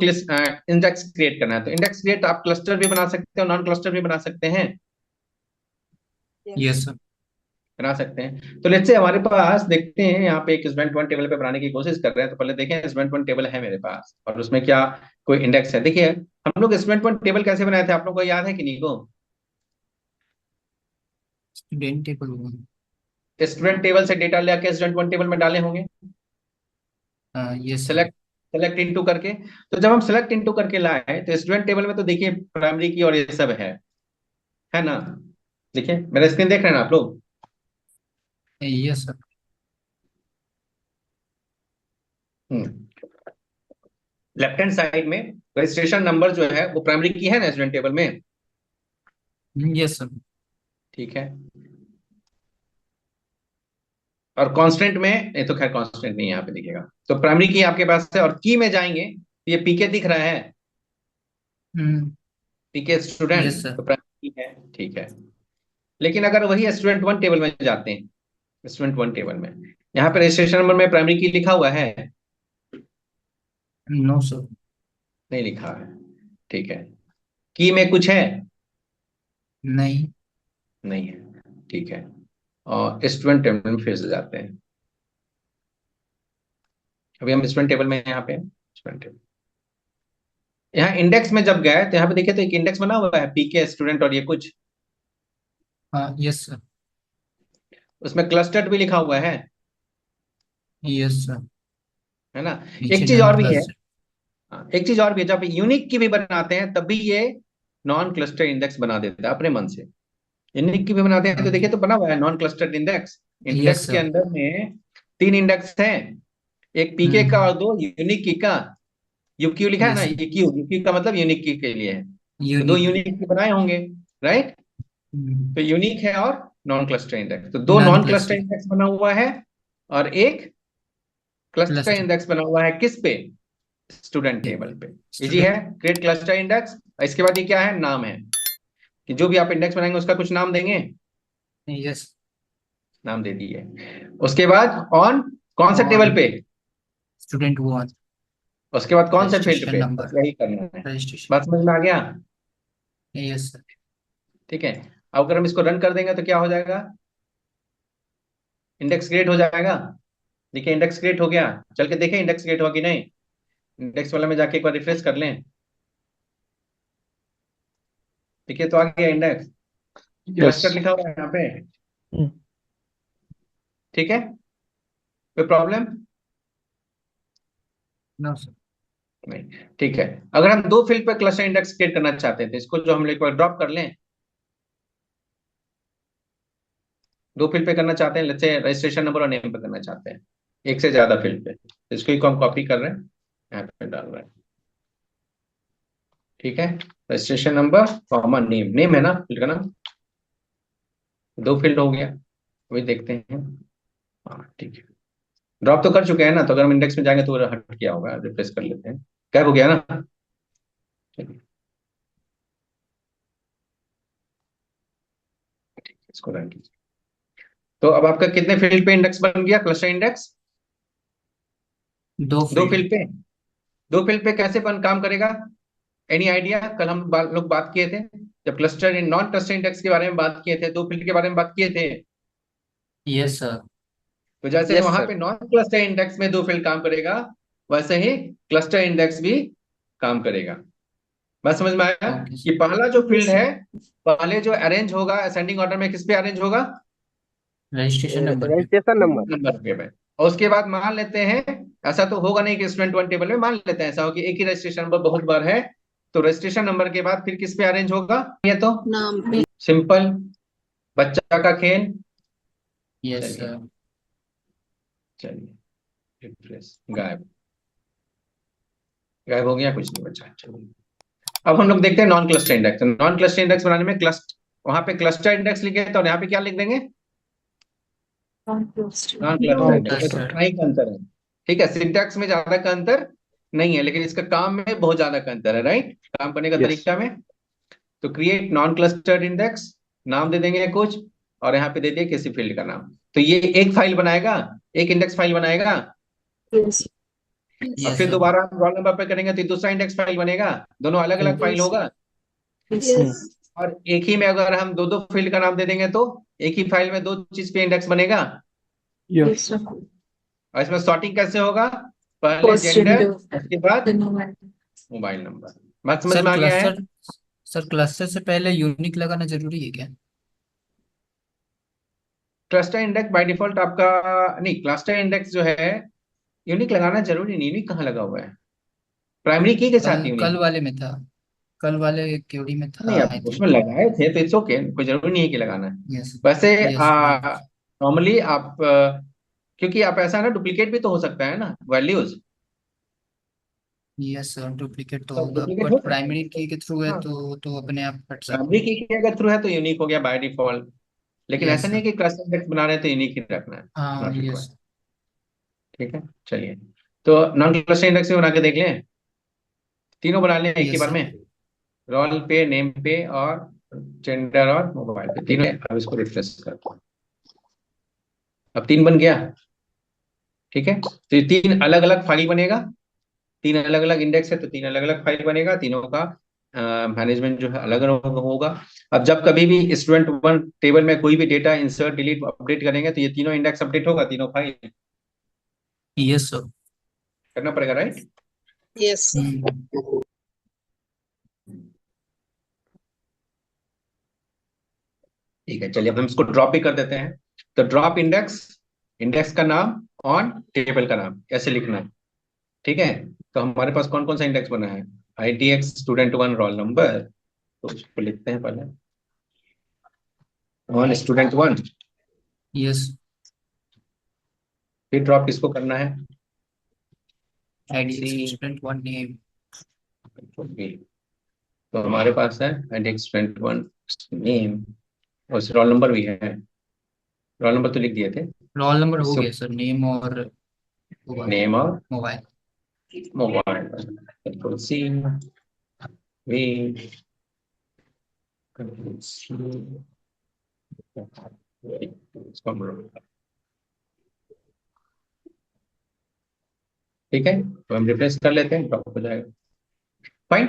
Index create करना है, तो इंडेक्स क्रिएट आप क्लस्टर भी बना सकते हो, नॉन क्लस्टर भी बना सकते हैं। Yes sir. बना सकते हैं। तो लेट्स से हमारे पास देखते हैं यहाँ पे एक स्टूडेंट वन टेबल पे बनाने की कोशिश कर रहे हैं, तो पहले देखें स्टूडेंट वन टेबल है मेरे पास और उसमें क्या कोई इंडेक्स है। देखिए हम लोग स्टूडेंट वन टेबल कैसे बनाए थे, आप लोग को याद है कि नहीं को? Student table one. Student table से डेटा लेके स्टूडेंट वन टेबल में डाले होंगे, yes sir. Select select into करके। तो जब हम सेलेक्ट इनटू करके लाए तो स्टूडेंट टेबल में तो देखिए प्राइमरी की और ये सब है ना? देखिए मेरा स्क्रीन देख रहे हैं ना आप लोग? Yes sir. Left hand side में रजिस्ट्रेशन नंबर जो है वो प्राइमरी की है ना स्टूडेंट टेबल में? Yes sir. ठीक है। और कांस्टेंट में, ये तो खैर कांस्टेंट नहीं है, यहाँ पे दिखेगा। तो प्राइमरी की आपके पास है और की में जाएंगे तो ये पीके दिख रहा है, पीके यस स्टूडेंट, सर। तो प्राइमरी की है। ठीक है। लेकिन अगर वही स्टूडेंट वन टेबल में जाते हैं, स्टूडेंट वन टेबल में यहाँ पे रजिस्ट्रेशन नंबर में प्राइमरी की लिखा हुआ है? No sir. नहीं लिखा है। ठीक है। की में कुछ है? नहीं। नहीं है। ठीक है। और स्टूडेंट टेबल में फिर से जाते हैं। अभी हम स्टूडेंट टेबल में यहाँ पे स्टूडेंट टेबल, यहाँ इंडेक्स में जब गए तो यहाँ पे देखिए तो एक इंडेक्स बना हुआ है पीके स्टूडेंट और ये कुछ, हाँ यस सर। उसमें क्लस्टर्ड भी लिखा हुआ यस सर। है ना? नीचे एक चीज नॉन और भी है। क्लास। हाँ, एक चीज और भी है, जब यूनिक की भी बनाते हैं तब भी ये नॉन क्लस्टर इंडेक्स बना देता है अपने मन से। यूनिक की भी बनाते हैं तो देखिए तो बना हुआ है non clustered index. Yes index के सर। अंदर में तीन इंडेक्स हैं, एक पीके का और दो यूनिक की का। यूक्यू लिखा है ना, यस सर। ये क्यू, यूक्यू का मतलब यूनिक की के लिए है। तो दो यूनिक। यूनिक की बनाए होंगे, राइट? तो यूनिक है और नॉन क्लस्टर इंडेक्स, तो दो non non cluster cluster. Index बना हुआ है और एक क्लस्टर क्लस्टर। इंडेक्स बना हुआ है किस पे? स्टूडेंट टेबल पे। इजी है। स्टूडेंट। क्रिएट क्लस्टर इंडेक्स, इसके बाद ये क्या है, नाम है कि जो भी आप इंडेक्स बनाएंगे उसका कुछ नाम देंगे। यस। नाम दे दिए। उसके बाद ऑन कौन सा ऑन टेबल पे? Student one. उसके बाद कौन से फील्ड रजिस्ट्रेशन पे? बस नंबर। यही करना है। रजिस्ट्रेशन। बात समझ में आ गया? Yes sir. ठीक है। अब अगर हम इसको रन कर देंगे तो क्या हो जाएगा? इंडेक्स क्रिएट हो जाएगा। देखिए इंडेक्स क्रिएट हो गया। चल के देखें इंडेक्स क्रिएट हुआ कि नहीं। इंडेक्स वाला में जाके एक बार रिफ्रेश कर लें। देखिए तो आ गया इंडेक्स, यस। क्लस्टर लिखा हुआ है यहाँ पे। ठीक है। कोई प्रॉब्लम? No sir. नहीं। ठीक है। अगर हम दो फील्ड पे क्लस्टर इंडेक्स क्रिएट करना चाहते हैं तो इसको जो हम एक बार ड्रॉप कर लें, दो फील्ड पे करना चाहते हैं, लेट्स से रजिस्ट्रेशन नंबर और नेम पे करना चाहते हैं, एक से ज्यादा फील्ड पे, तो इसको ही हम कॉपी कर रहे हैं, यहाँ पे डाल रहे हैं। ठीक है। Registration number comma name, name है ना फील्ड का नाम, दो फील्ड हो गया। वही देखते हैं। हाँ ठीक है। ड्रॉप तो कर चुके हैं ना, तो अगर हम इंडेक्स में जाएंगे तो वो हट गया होगा, रिप्लेस कर लेते हैं। गायब हो गया ना? चलिए इसको रन कीजिए। तो अब आपका कितने फील्ड पे इंडेक्स बन गया, क्लस्टर इंडेक्स? दो दो फील्ड। फील्ड पे। दो फील्ड पे कैसे बन काम करेगा? Any idea? कल हम लोग बात किए थे जब cluster in non cluster index के बारे में बात किए थे, दो फील्ड के बारे में बात किए थे। Yes sir. तो जैसे यस वहां सर। पे नॉन क्लस्टर इंडेक्स में दो फील्ड काम करेगा, वैसे ही क्लस्टर इंडेक्स भी काम करेगा। बात समझ में आया ओके कि सर। पहला जो फील्ड है, पहले जो अरेंज होगा असेंडिंग ऑर्डर में, किस पे अरेंज होगा? रजिस्ट्रेशन नंबर पे। Registration number. नंबर पे है। और उसके बाद मान लेते हैं, ऐसा तो होगा नहीं कि स्टूडेंट वन टेबल में, मान लेते हैं ऐसा हो कि एक ही रजिस्ट्रेशन नंबर बहुत बार है, तो रजिस्ट्रेशन नंबर के बाद फिर किस पे अरेंज होगा? ये तो नाम पे। सिंपल, बच्चा का खेल। यस चलिए। सर। चलिए रिफ्रेश, गायब, गायब हो गया, कुछ नहीं बचा। चलिए अब हम लोग देखते हैं non cluster index. Non cluster index बनाने में क्लस्ट वहां पे क्लस्टर इंडेक्स लिखे तो यहाँ पे क्या लिख देंगे? Non cluster non index. बस क्लस्टर। इतना ही का अंतर है। ठीक है, सिंटैक्स में ज्यादा का अंतर नहीं है, लेकिन इसका काम में बहुत ज्यादा का अंतर है, राइट? काम करने का यस। तरीका में। तो क्रिएट नॉन क्लस्टर्ड इंडेक्स, नाम दे देंगे कुछ, और यहाँ पे दे दिए किसी फील्ड का नाम। तो ये एक फाइल बनाएगा, एक इंडेक्स फाइल बनाएगा। Yes. अब यस फिर सर। दोबारा रोल नंबर पे करेंगे तो ये दूसरा इंडेक्स फाइल बनेगा, दोनों अलग अलग फाइल Yes. होगा। Yes. और एक ही में अगर हम दो दो फील्ड का नाम दे देंगे तो एक ही फाइल में दो चीज पे इंडेक्स बनेगा। Yes, sir. और इसमें सॉर्टिंग कैसे होगा, पहले First जेंडर, gender, उसके बाद then mobile. Mobile number. बात समझ सर में आ गया है? क्लस्टर से पहले यूनिक लगाना जरूरी है क्या? क्लस्टर इंडेक्स बाय डिफॉल्ट आपका, नहीं क्लस्टर इंडेक्स जो है यूनिक लगाना जरूरी नहीं, यूनिक कहाँ लगा हुआ है, प्राइमरी की के साथ कल यूनिक। वाले में था, कल वाले क्यूडी में था नहीं आई अब उसमें थिंक। लगाए थे तो इट्स ओके, कोई जरूरी नहीं है कि लगाना है। यस। वैसे यस यस। नॉर्मली आप क्योंकि आप ऐसा है ना, डुप्लीकेट भी तो हो सकता है ना वैल्यूज, यस सर, डुप्लीकेट तो तो होगा डुप्लीकेट हो बट सकता प्राइमरी है। की के थ्रू है हाँ, तो अपने आप हट सकता प्राइमरी है। की के अगर थ्रू है तो यूनिक हो गया बाय डिफॉल्ट। लेकिन ऐसा यस नहीं सर। है कि क्लस्टर इंडेक्स बना रहे हैं तो यूनिक ही रखना है, हाँ नॉट यस। रिक्वायर्ड। ठीक है, चलिए। तो नॉन क्लस्टर इंडेक्स में बना के देख लें, तीनों बना लें एक ही यस बार सर। में, रोल पे, नेम पे और जेंडर और मोबाइल पे, तीनों। अब इसको रिफ्रेश करते हैं, अब तीन बन गया। ठीक है, तो ये तीन अलग अलग फाइल बनेगा, तीन अलग अलग इंडेक्स है तो तीन अलग अलग फाइल बनेगा, तीनों का मैनेजमेंट जो है अलग अलग होगा। अब जब कभी भी स्टूडेंट वन टेबल में कोई भी डेटा इंसर्ट डिलीट अपडेट करेंगे तो ये तीनों इंडेक्स अपडेट होगा, तीनों फाइल यस सर। करना पड़ेगा, राइट? Yes, sir. ठीक है, चलिए अब हम इसको ड्रॉप भी कर देते हैं। तो ड्रॉप इंडेक्स, इंडेक्स का नाम ऑन टेबल का नाम ऐसे लिखना है। ठीक है, तो हमारे पास कौन कौन सा इंडेक्स बना है, I D x student one roll number, तो उसको लिखते हैं पहले ऑन स्टूडेंट वन। यस। फिर ड्रॉप किसको करना है, आईडी सी, स्टूडेंट वन नेम। तो हमारे पास है इंडेक्स स्टूडेंट वन नेम, और रोल नंबर भी है, रोल नंबर तो लिख दिए थे। रोल नंबर हो सो गया सर, नेम और होगा नेम और mobile. Mobile, control C, V, control C, ठीक है, तो हम रिप्लेस कर लेते हैं, ड्रॉप हो जाएगा। फाइन।